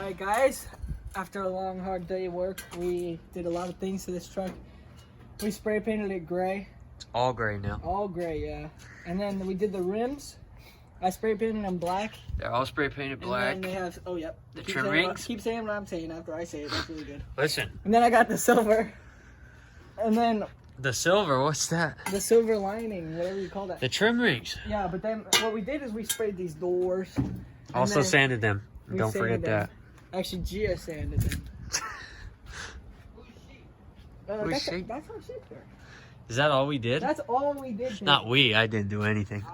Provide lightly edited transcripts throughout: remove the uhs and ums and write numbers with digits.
Alright guys, after a long hard day of work, we did a lot of things to this truck. We spray painted it gray. It's all gray now. All gray, yeah. And then we did the rims. I spray painted them black. They're all spray painted black. And then they have, oh yep. The trim rings. Keep saying what I'm saying after I say it, that's really good. Listen. And then I got the silver. And then the silver, what's that? the silver lining, whatever you call that. The trim rings. Yeah, but then what we did is we sprayed these doors. Also sanded them. Don't forget that. Actually, Gia sanded them. Who's she? That's how she works. Is that all we did? That's all we did. Not we. I didn't do anything.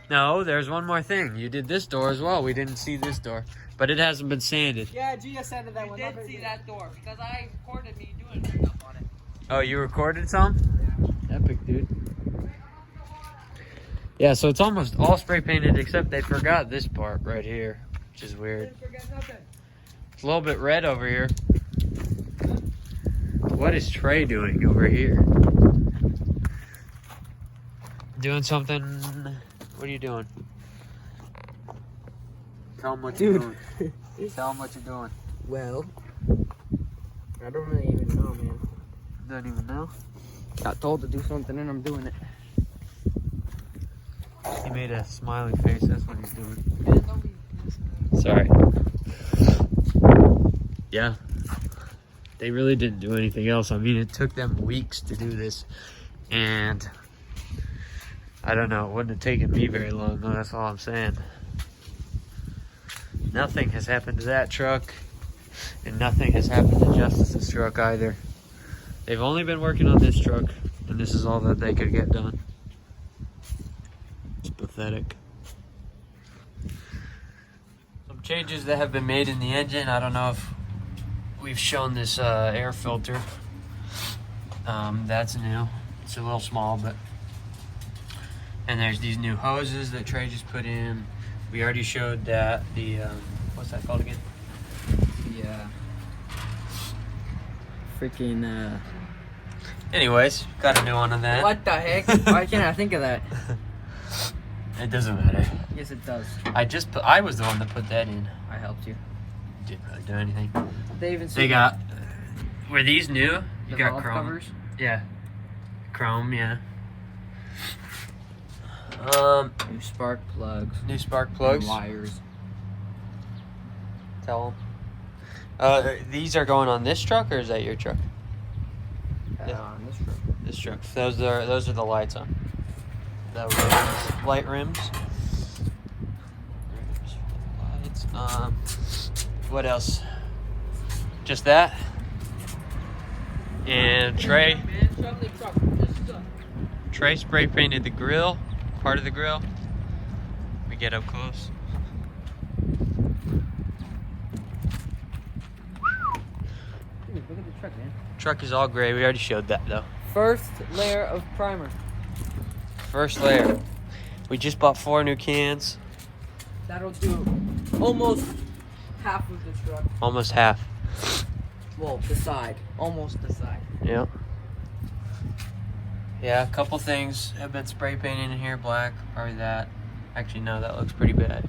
No, there's one more thing. You did this door as well. We didn't see this door, but it hasn't been sanded. Yeah, Gia sanded that one. You did see that door because I recorded me doing stuff on it. Oh, you recorded some? Yeah. Epic, dude. Yeah, so it's almost all spray painted except they forgot this part right here, which is weird. Didn't forget nothing. It's a little bit red over here. What is Trey doing over here? Doing something? What are you doing? Tell him what you're doing. Tell him what you're doing. Well, I don't really even know, man. Don't even know? Got told to do something and I'm doing it. He made a smiling face. That's what he's doing. Sorry. Yeah. They really didn't do anything else. I mean, it took them weeks to do this. And I don't know. It wouldn't have taken me very long, though. That's all I'm saying. Nothing has happened to that truck. And nothing has happened to Justus's truck either. They've only been working on this truck. And this is all that they could get done. It's pathetic. Some changes that have been made in the engine. I don't know if we've shown this air filter. That's new. It's a little small, but... And there's these new hoses that Trey just put in. We already showed that. The, what's that called again? Yeah. Freaking, Anyways, got a new one on that. What the heck? Why can't I think of that? It doesn't matter. Yes, it does. I was the one that put that in. I helped you. Didn't really do anything. They even They got... Were these new? You the got valve chrome. covers. Yeah. Chrome, yeah. New spark plugs. New spark plugs. And wires. Tell them. These are going on this truck, or is that your truck? On this truck. This truck. Those are the lights on. The rims, light rims. Lights. What else? Just that. And Trey. Trey spray painted the grill, part of the grill. We get up close. Dude, look at the truck, man. Truck is all gray. We already showed that though. First layer of primer. First layer. We just bought 4 new cans. That'll do almost half of the truck. Almost half. Well, the side. Almost the side. Yep. Yeah, a couple things have been spray painted in here black. Probably that. Actually, no, that looks pretty bad.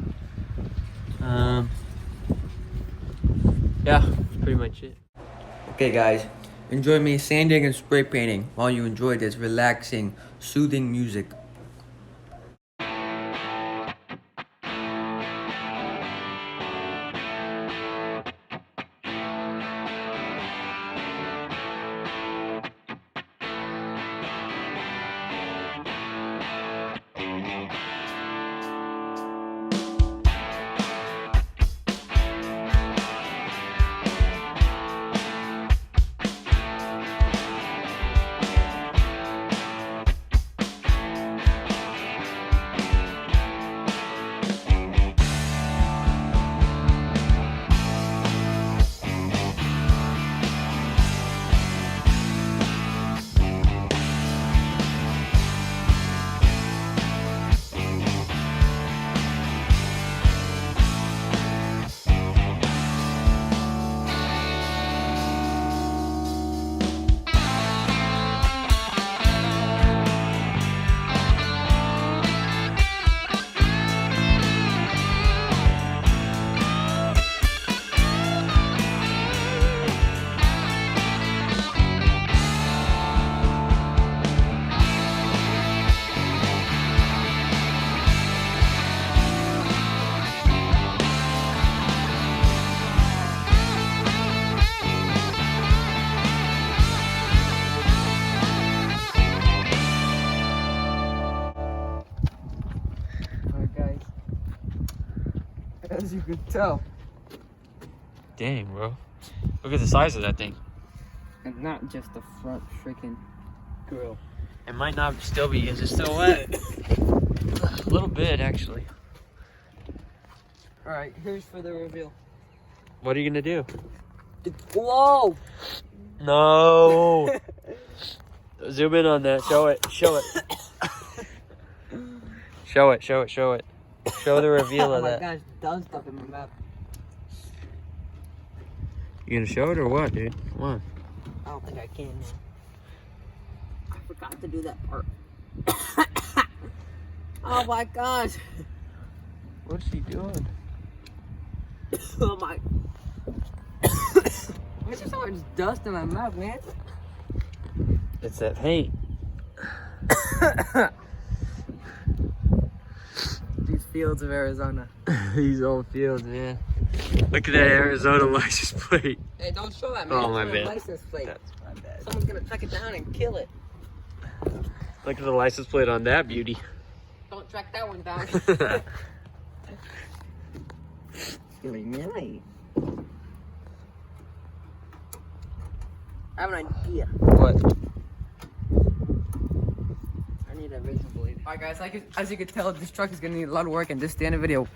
Yeah, that's pretty much it. Okay, guys. Enjoy me sanding and spray painting while you enjoy this relaxing, soothing music. could tell. Dang, bro. Look at the size of that thing. And not just the front freaking grill. It might not still be. Is it still wet? A little bit, actually. Alright, here's for the reveal. What are you gonna do? Whoa! No! Zoom in on that. Show it. Show it. Show it. Show it. Show it. Show the reveal of that. Oh my gosh, done stuff in my mouth. You gonna show it or what, dude? Come on. I don't think I can. I forgot to do that part. Oh my gosh. What's he doing? Oh my. There's just so much dust in my mouth, man. It's that paint. These fields of Arizona. These old fields, man. Look at that Arizona license plate. Hey, don't show that, man. Oh, my Show bad. the license plate. That's my bad. Someone's gonna track it down and kill it. Look at the license plate on that beauty. Don't track that one down. Leave me alone. I have an idea. What? I need a reasonable. Alright guys, as you can tell, this truck is gonna need a lot of work, and this is the end of the video.